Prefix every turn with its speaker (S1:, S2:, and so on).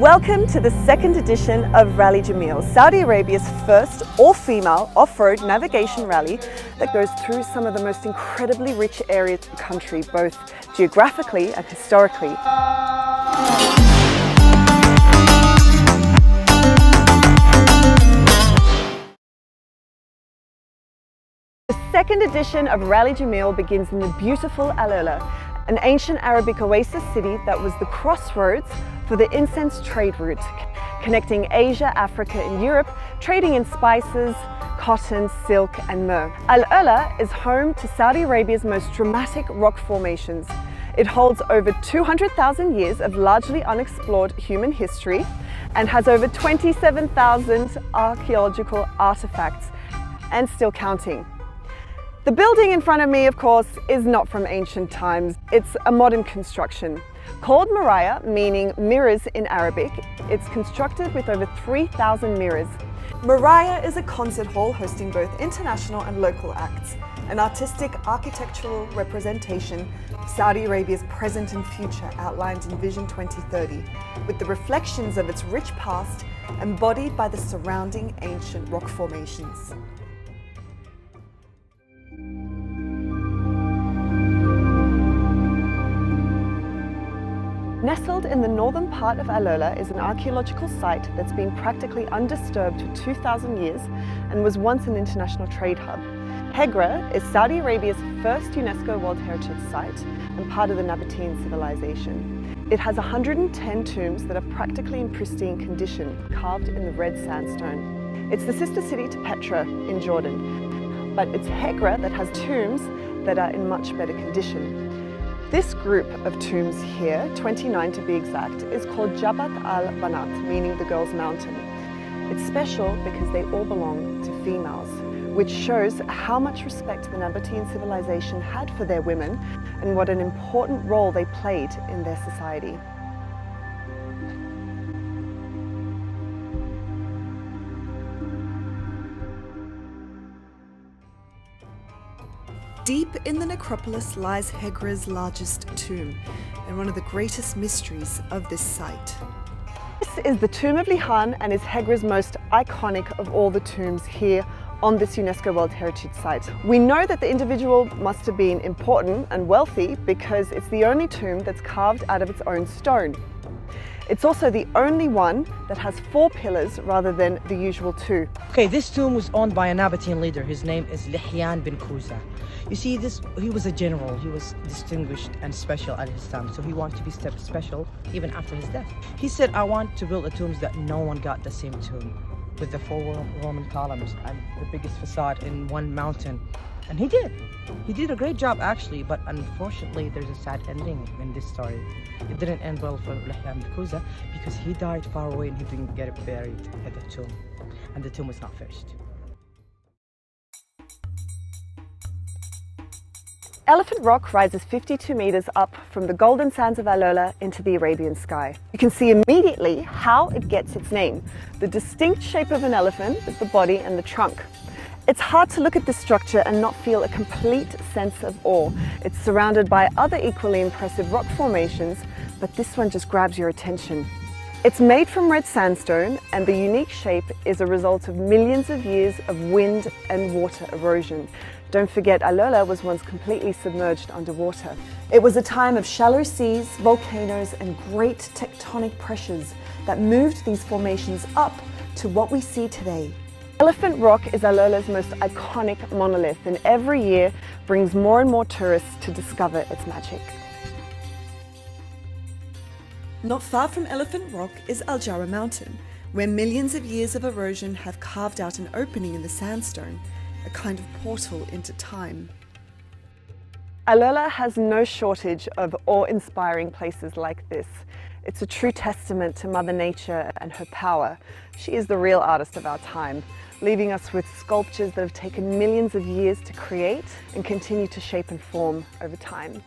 S1: Welcome to the second edition of Rally Jameel, Saudi Arabia's first all-female off-road navigation rally that goes through some of the most incredibly rich areas of the country, both geographically and historically. The second edition of Rally Jameel begins in the beautiful AlUla, an ancient Arabic oasis city that was the crossroads for the incense trade route, connecting Asia, Africa and Europe, trading in spices, cotton, silk and myrrh. AlUla is home to Saudi Arabia's most dramatic rock formations. It holds over 200,000 years of largely unexplored human history and has over 27,000 archaeological artifacts, and still counting. The building in front of me, of course, is not from ancient times. It's a modern construction. Called Maraya, meaning mirrors in Arabic, it's constructed with over 3,000 mirrors. Maraya is a concert hall hosting both international and local acts, an artistic architectural representation of Saudi Arabia's present and future outlined in Vision 2030, with the reflections of its rich past embodied by the surrounding ancient rock formations. Nestled in the northern part of AlUla is an archaeological site that's been practically undisturbed for 2,000 years and was once an international trade hub. Hegra is Saudi Arabia's first UNESCO World Heritage Site and part of the Nabatean civilization. It has 110 tombs that are practically in pristine condition, carved in the red sandstone. It's the sister city to Petra in Jordan, but it's Hegra that has tombs that are in much better condition. This group of tombs here, 29 to be exact, is called Jabal Al Banat, meaning the girls' mountain. It's special because they all belong to females, which shows how much respect the Nabatean civilization had for their women and what an important role they played in their society. Deep in the necropolis lies Hegra's largest tomb and one of the greatest mysteries of this site. This is the tomb of Lihyan and is Hegra's most iconic of all the tombs here on this UNESCO World Heritage Site. We know that the individual must have been important and wealthy because it's the only tomb that's carved out of its own stone. It's also the only one that has 4 pillars rather than the usual 2.
S2: Okay, this tomb was owned by a Nabatean leader. His name is Lihyan bin Kuza. You see, he was a general. He was distinguished and special at his time, so he wanted to be special even after his death. He said, I want to build a tomb that no one got the same tomb, with the 4 Roman columns and the biggest facade in one mountain. And he did. He did a great job actually, but unfortunately there's a sad ending in this story. It didn't end well for Lihyan bin Kuza because he died far away and he didn't get buried at the tomb. And the tomb was not finished.
S1: Elephant Rock rises 52 meters up from the golden sands of AlUla into the Arabian sky. You can see immediately how it gets its name, the distinct shape of an elephant with the body and the trunk. It's hard to look at this structure and not feel a complete sense of awe. It's surrounded by other equally impressive rock formations, but this one just grabs your attention. It's made from red sandstone, and the unique shape is a result of millions of years of wind and water erosion. Don't forget, AlUla was once completely submerged underwater. It was a time of shallow seas, volcanoes, and great tectonic pressures that moved these formations up to what we see today. Elephant Rock is AlUla's most iconic monolith, and every year brings more and more tourists to discover its magic. Not far from Elephant Rock is Aljara Mountain, where millions of years of erosion have carved out an opening in the sandstone, a kind of portal into time. AlUla has no shortage of awe-inspiring places like this. It's a true testament to Mother Nature and her power. She is the real artist of our time, leaving us with sculptures that have taken millions of years to create and continue to shape and form over time.